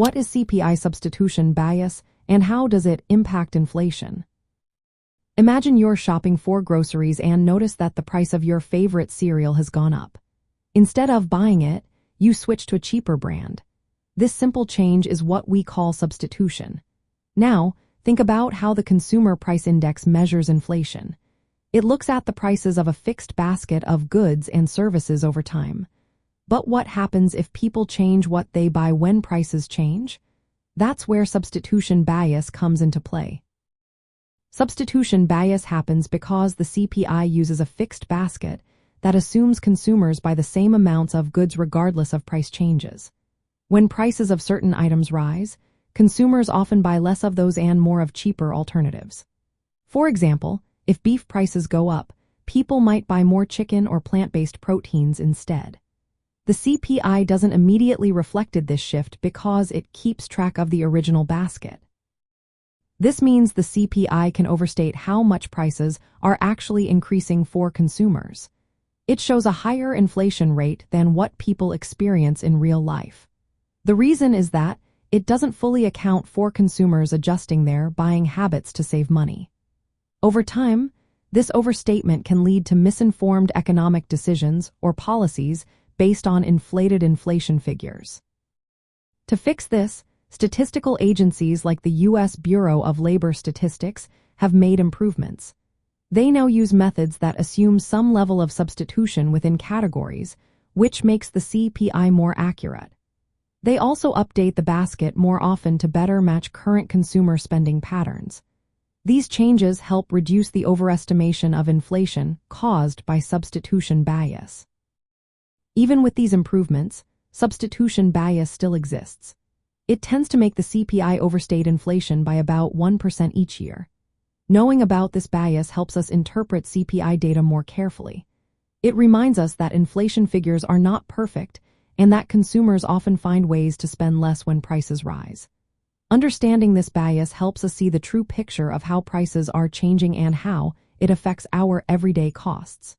What is CPI substitution bias and how does it impact inflation? Imagine you're shopping for groceries and notice that the price of your favorite cereal has gone up. Instead of buying it, you switch to a cheaper brand. This simple change is what we call substitution. Now, think about how the Consumer Price Index measures inflation. It looks at the prices of a fixed basket of goods and services over time. But what happens if people change what they buy when prices change? That's where substitution bias comes into play. Substitution bias happens because the CPI uses a fixed basket that assumes consumers buy the same amounts of goods regardless of price changes. When prices of certain items rise, consumers often buy less of those and more of cheaper alternatives. For example, if beef prices go up, people might buy more chicken or plant-based proteins instead. The CPI doesn't immediately reflect this shift because it keeps track of the original basket. This means the CPI can overstate how much prices are actually increasing for consumers. It shows a higher inflation rate than what people experience in real life. The reason is that it doesn't fully account for consumers adjusting their buying habits to save money. Over time, this overstatement can lead to misinformed economic decisions or policies based on inflated inflation figures. To fix this, statistical agencies like the U.S. Bureau of Labor Statistics have made improvements. They now use methods that assume some level of substitution within categories, which makes the CPI more accurate. They also update the basket more often to better match current consumer spending patterns. These changes help reduce the overestimation of inflation caused by substitution bias. Even with these improvements, substitution bias still exists. It tends to make the CPI overstate inflation by about 1% each year. Knowing about this bias helps us interpret CPI data more carefully. It reminds us that inflation figures are not perfect and that consumers often find ways to spend less when prices rise. Understanding this bias helps us see the true picture of how prices are changing and how it affects our everyday costs.